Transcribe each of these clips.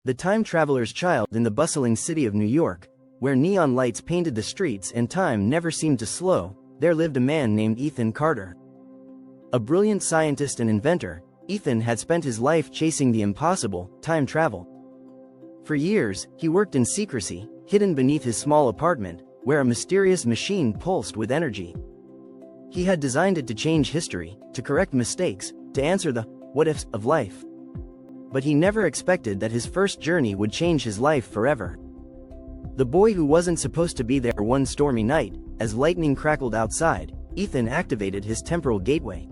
The time traveler's child in the bustling city of New York, where neon lights painted the streets and time never seemed to slow, there lived a man named Ethan Carter. A brilliant scientist and inventor, Ethan had spent his life chasing the impossible, time travel. For years, he worked in secrecy, hidden beneath his small apartment, where a mysterious machine pulsed with energy. He had designed it to change history, to correct mistakes, to answer the what-ifs of life. But he never expected that his first journey would change his life forever. The boy who wasn't supposed to be there one stormy night, as lightning crackled outside, Ethan activated his temporal gateway.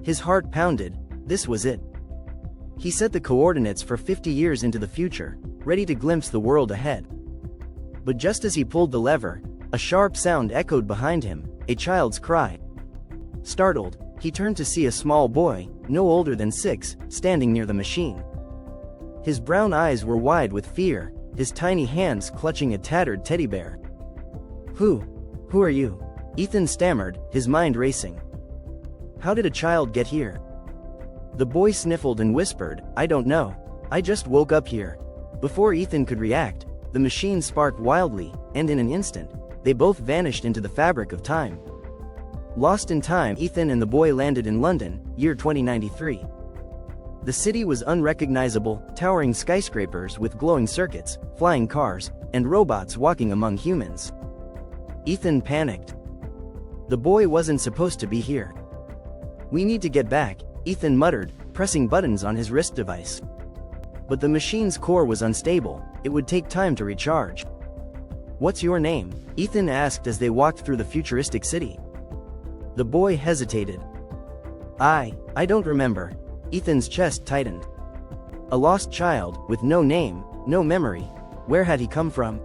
His heart pounded. This was it. He set the coordinates for 50 years into the future, ready to glimpse the world ahead. But just as he pulled the lever, a sharp sound echoed behind him, a child's cry. Startled, he turned to see a small boy, no older than 6, standing near the machine. His brown eyes were wide with fear, his tiny hands clutching a tattered teddy bear. Who are you?" Ethan stammered, his mind racing. "How did a child get here?" The boy sniffled and whispered, "I don't know. I just woke up here." Before Ethan could react, the machine sparked wildly, and in an instant, they both vanished into the fabric of time. Lost in time, Ethan and the boy landed in London, year 2093. The city was unrecognizable, towering skyscrapers with glowing circuits, flying cars, and robots walking among humans. Ethan panicked. The boy wasn't supposed to be here. "We need to get back," Ethan muttered, pressing buttons on his wrist device. But the machine's core was unstable, it would take time to recharge. "What's your name?" Ethan asked as they walked through the futuristic city. The boy hesitated. I don't remember." Ethan's chest tightened. A lost child, with no name, no memory. Where had he come from?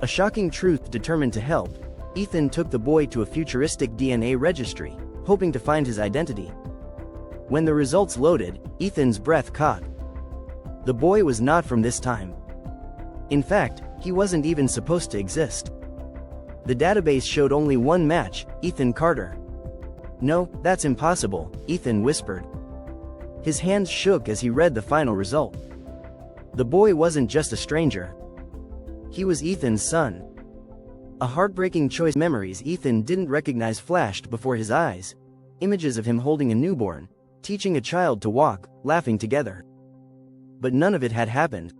A shocking truth determined to help, Ethan took the boy to a futuristic DNA registry, hoping to find his identity. When the results loaded, Ethan's breath caught. The boy was not from this time. In fact, he wasn't even supposed to exist. The database showed only one match, Ethan Carter. "No, that's impossible," Ethan whispered. His hands shook as he read the final result. The boy wasn't just a stranger. He was Ethan's son. A heartbreaking choice. Memories Ethan didn't recognize flashed before his eyes. Images of him holding a newborn, teaching a child to walk, laughing together. But none of it had happened.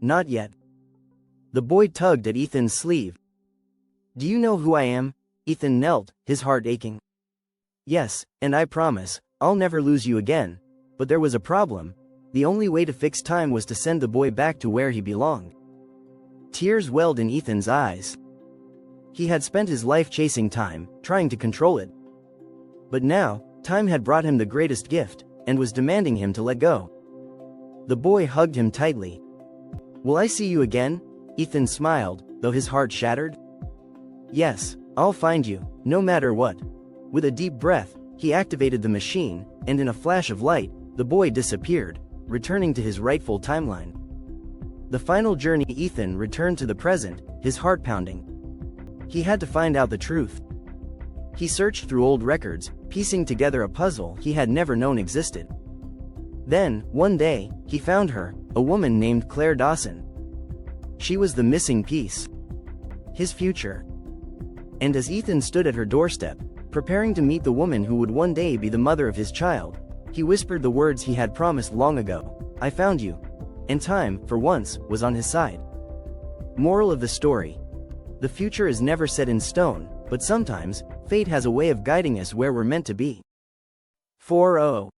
Not yet. The boy tugged at Ethan's sleeve. "Do you know who I am?" Ethan knelt, his heart aching. "Yes, and I promise, I'll never lose you again." But there was a problem. The only way to fix time was to send the boy back to where he belonged. Tears welled in Ethan's eyes. He had spent his life chasing time, trying to control it. But now, time had brought him the greatest gift, and was demanding him to let go. The boy hugged him tightly. "Will I see you again?" Ethan smiled, though his heart shattered. "Yes, I'll find you, no matter what." With a deep breath, he activated the machine, and in a flash of light, the boy disappeared, returning to his rightful timeline. The final journey. Ethan returned to the present, his heart pounding. He had to find out the truth. He searched through old records, piecing together a puzzle he had never known existed. Then, one day, he found her, a woman named Claire Dawson. She was the missing piece. His future. And as Ethan stood at her doorstep, preparing to meet the woman who would one day be the mother of his child, he whispered the words he had promised long ago: "I found you." And time, for once, was on his side. Moral of the story: the future is never set in stone, but sometimes, fate has a way of guiding us where we're meant to be. 4-0